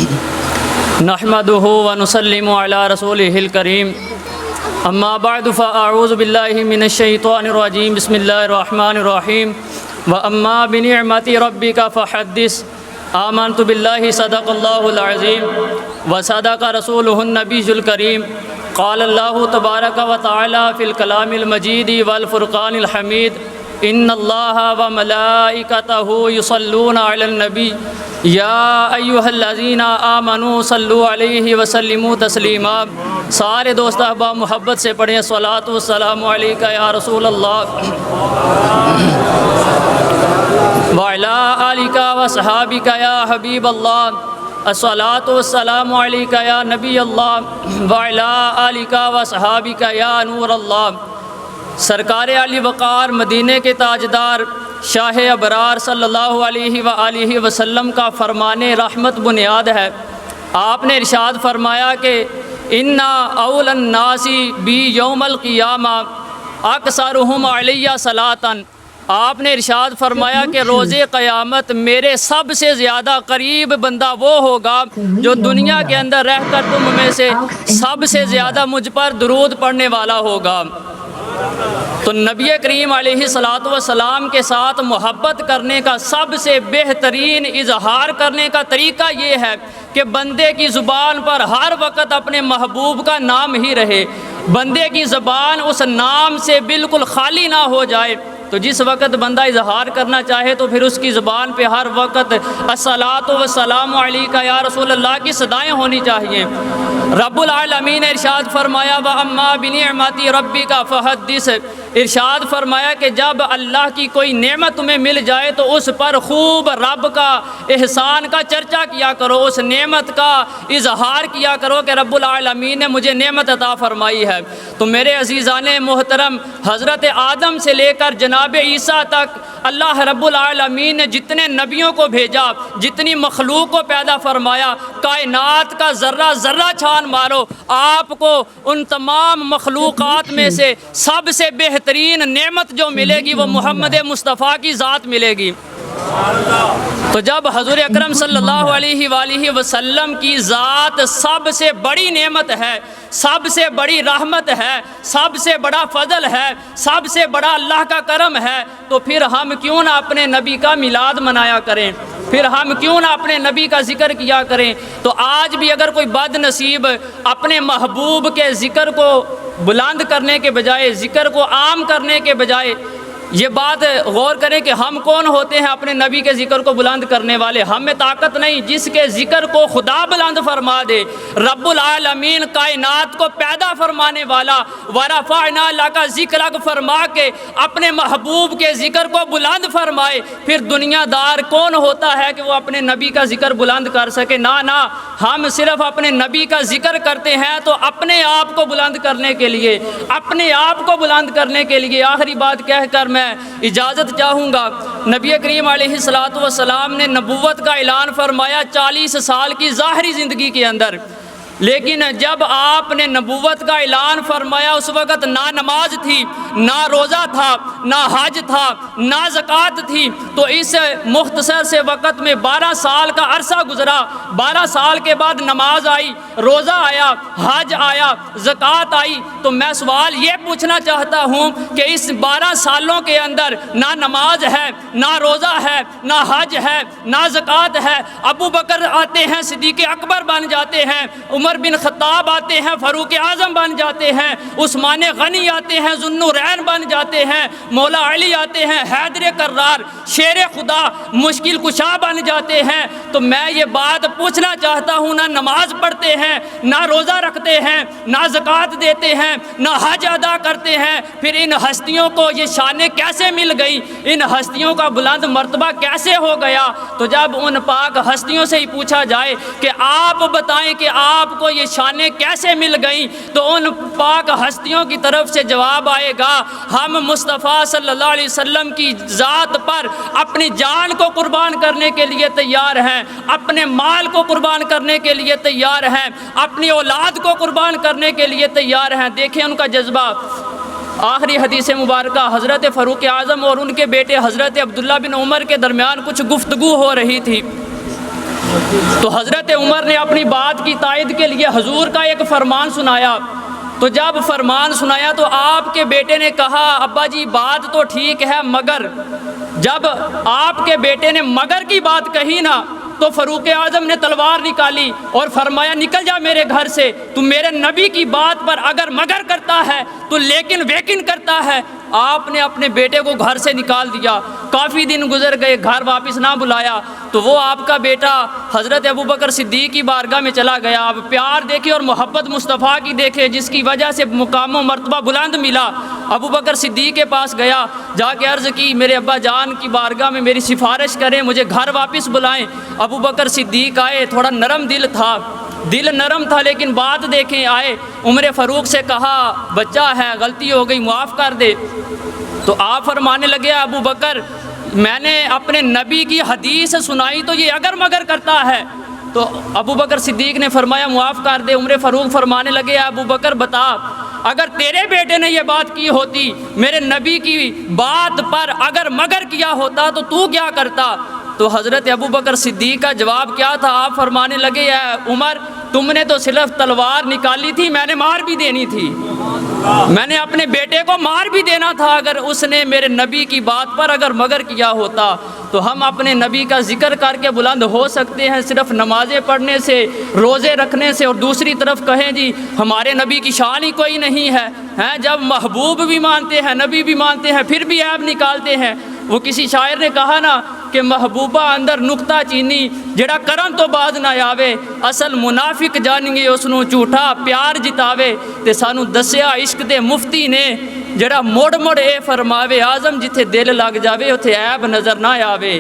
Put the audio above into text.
نحمده ونسلم على رسوله الكريم اما بعد فاعوذ بالله من الشیطان الرجیم بسم اللہ الرحمن الرحیم واما بنعمت ربک فحدث آمنت باللہ صدق اللہ العظیم وصدق رسولہ النبی الکریم قال اللہ تبارک وتعالی فی الکلام المجید والفرقان الحمید ان اللہ وملائکتہ یصلون علی النبی یا ایھا الذین آمنوا صلوا علیہ وسلموا تسلیما۔ سارے دوست احباب محبت سے پڑھیں الصلاۃ والسلام علیک یا رسول اللہ وعلی آلک وصحابک یا حبیب اللہ الصلاۃ والسلام علیک یا نبی اللہ وعلی آلک وصحابک یا نور اللہ۔ سرکار علی وقار مدینہ کے تاجدار شاہ ابرار صلی اللہ علیہ وآلہ وسلم کا فرمان رحمت بنیاد ہے۔ آپ نے ارشاد فرمایا کہ انا اول الناس بی یوم القیامہ اکثرہم علی صلاۃً۔ آپ نے ارشاد فرمایا کہ روز قیامت میرے سب سے زیادہ قریب بندہ وہ ہوگا جو دنیا کے اندر رہ کر تم میں سے سب سے زیادہ مجھ پر درود پڑھنے والا ہوگا۔ تو نبی کریم علیہ الصلاۃ والسلام کے ساتھ محبت کرنے کا سب سے بہترین اظہار کرنے کا طریقہ یہ ہے کہ بندے کی زبان پر ہر وقت اپنے محبوب کا نام ہی رہے، بندے کی زبان اس نام سے بالکل خالی نہ ہو جائے۔ تو جس وقت بندہ اظہار کرنا چاہے تو پھر اس کی زبان پہ ہر وقت الصلاۃ والسلام علیک یا رسول اللہ کی صدائیں ہونی چاہیے۔ رب العالمین نے ارشاد فرمایا وَأَمَّا بِنِعْمَةِ رَبِّكَ فَحَدِّثْ۔ ارشاد فرمایا کہ جب اللہ کی کوئی نعمت تمہیں مل جائے تو اس پر خوب رب کا احسان کا چرچا کیا کرو، اس نعمت کا اظہار کیا کرو کہ رب العالمین نے مجھے نعمت عطا فرمائی ہے۔ تو میرے عزیزان محترم، حضرت آدم سے لے کر جناب عیسیٰ تک اللہ رب العالمین نے جتنے نبیوں کو بھیجا، جتنی مخلوق کو پیدا فرمایا، کائنات کا ذرہ ذرہ چھان مارو، آپ کو ان تمام مخلوقات میں سے سب سے بہترین نعمت جو ملے گی وہ محمد مصطفیٰ کی ذات ملے گی۔ تو جب حضور اکرم صلی اللہ علیہ وآلہ وسلم کی ذات سب سے بڑی نعمت ہے، سب سے بڑی رحمت ہے، سب سے بڑا فضل ہے، سب سے بڑا اللہ کا کرم ہے، تو پھر ہم کیوں نہ اپنے نبی کا میلاد منایا کریں، پھر ہم کیوں نہ اپنے نبی کا ذکر کیا کریں۔ تو آج بھی اگر کوئی بد نصیب اپنے محبوب کے ذکر کو بلند کرنے کے بجائے، ذکر کو عام کرنے کے بجائے، یہ بات غور کریں کہ ہم کون ہوتے ہیں اپنے نبی کے ذکر کو بلند کرنے والے؟ ہم میں طاقت نہیں، جس کے ذکر کو خدا بلند فرما دے، رب العالمین کائنات کو پیدا فرمانے والا وَرَفَعْنَا لَكَ ذِكْرَكَ فرما کے اپنے محبوب کے ذکر کو بلند فرمائے، پھر دنیا دار کون ہوتا ہے کہ وہ اپنے نبی کا ذکر بلند کر سکے؟ نہ، ہم صرف اپنے نبی کا ذکر کرتے ہیں تو اپنے آپ کو بلند کرنے کے لیے، اپنے آپ کو بلند کرنے کے لیے۔ آخری بات کہہ کر میں اجازت چاہوں گا۔ نبی کریم علیہ الصلاۃ والسلام نے نبوت کا اعلان فرمایا 40 سال کی ظاہری زندگی کے اندر، لیکن جب آپ نے نبوت کا اعلان فرمایا اس وقت نہ نماز تھی، نہ روزہ تھا، نہ حج تھا، نہ زکوٰۃ تھی۔ تو اس مختصر سے وقت میں 12 سال کا عرصہ گزرا۔ 12 سال کے بعد نماز آئی، روزہ آیا، حج آیا، زکوٰۃ آئی۔ تو میں سوال یہ پوچھنا چاہتا ہوں کہ اس 12 سالوں کے اندر نہ نماز ہے، نہ روزہ ہے، نہ حج ہے، نہ زکوٰۃ ہے۔ ابو بکر آتے ہیں، صدیق اکبر بن جاتے ہیں، عمر بن خطاب آتے ہیں، فاروق اعظم بن جاتے ہیں، عثمان غنی آتے ہیں، ذو النورین بن جاتے ہیں، مولا علی آتے ہیں، حیدر کرار، شیر خدا، مشکل کشا بن جاتے ہیں۔ تو میں یہ بات پوچھنا چاہتا ہوں، نہ نماز پڑھتے ہیں، نہ روزہ رکھتے ہیں، نہ زکوٰۃ دیتے ہیں، نہ حج ادا کرتے ہیں، پھر ان ہستیوں کو یہ شانیں کیسے مل گئی؟ ان ہستیوں کا بلند مرتبہ کیسے ہو گیا؟ تو جب ان پاک ہستیوں سے ہی پوچھا جائے کہ آپ بتائیں کہ آپ کو یہ شانیں کیسے مل گئیں، تو ان پاک ہستیوں کی طرف سے جواب آئے گا، ہم مصطفیٰ صلی اللہ علیہ وسلم کی ذات پر اپنی جان کو قربان کرنے کے لیے تیار ہیں، اپنے مال کو قربان کرنے کے لیے تیار ہیں، اپنی اولاد کو قربان کرنے کے لیے تیار ہیں۔ دیکھیں ان کا جذبہ۔ آخری حدیث مبارکہ حضرت فاروق اعظم اور ان کے بیٹے حضرت عبداللہ بن عمر کے درمیان کچھ گفتگو ہو رہی تھی۔ تو حضرت عمر نے اپنی بات کی تائید کے لیے حضور کا ایک فرمان سنایا۔ تو جب فرمان سنایا تو آپ کے بیٹے نے کہا ابا جی بات تو ٹھیک ہے مگر، جب آپ کے بیٹے نے مگر کی بات کہی نا تو فاروق اعظم نے تلوار نکالی اور فرمایا نکل جا میرے گھر سے، تو میرے نبی کی بات پر اگر مگر کرتا ہے تو لیکن ویکن کرتا ہے۔ آپ نے اپنے بیٹے کو گھر سے نکال دیا۔ کافی دن گزر گئے، گھر واپس نہ بلایا تو وہ آپ کا بیٹا حضرت ابوبکر صدیق کی بارگاہ میں چلا گیا۔ اب پیار دیکھے اور محبت مصطفیٰ کی دیکھے، جس کی وجہ سے مقام و مرتبہ بلند ملا۔ ابوبکر صدیق کے پاس گیا، جا کے عرض کی میرے ابا جان کی بارگاہ میں میری سفارش کریں، مجھے گھر واپس بلائیں۔ ابوبکر صدیق آئے، تھوڑا نرم دل تھا، دل نرم تھا، لیکن بات دیکھیں آئے، عمر فاروق سے کہا بچہ ہے غلطی ہو گئی معاف کر دے۔ تو آپ فرمانے لگے ابو بکر میں نے اپنے نبی کی حدیث سنائی تو یہ اگر مگر کرتا ہے۔ تو ابو بکر صدیق نے فرمایا معاف کر دے۔ عمر فاروق فرمانے لگے ابو بکر بتا اگر تیرے بیٹے نے یہ بات کی ہوتی، میرے نبی کی بات پر اگر مگر کیا ہوتا تو کیا کرتا؟ تو حضرت ابو بکر صدیق کا جواب کیا تھا؟ آپ فرمانے لگے اے عمر تم نے تو صرف تلوار نکالی تھی، میں نے مار بھی دینی تھی، میں نے اپنے بیٹے کو مار بھی دینا تھا اگر اس نے میرے نبی کی بات پر اگر مگر کیا ہوتا۔ تو ہم اپنے نبی کا ذکر کر کے بلند ہو سکتے ہیں صرف نمازیں پڑھنے سے، روزے رکھنے سے، اور دوسری طرف کہیں جی ہمارے نبی کی شان ہی کوئی نہیں ہے، جب محبوب بھی مانتے ہیں نبی بھی مانتے ہیں پھر بھی عیب نکالتے ہیں۔ وہ کسی شاعر نے کہا نا کہ محبوبہ اندر نقطہ چینی جڑا کرن تو باز نہ آوے، اصل منافق جانیں اس نوں جھوٹا پیار جتاوے۔ تے سانو دسیا عشق دے مفتی نے جڑا مڑ مڑ اے فرماوے، آزم جتھے دل لگ جاوے اتھے عیب نظر نہ آوے۔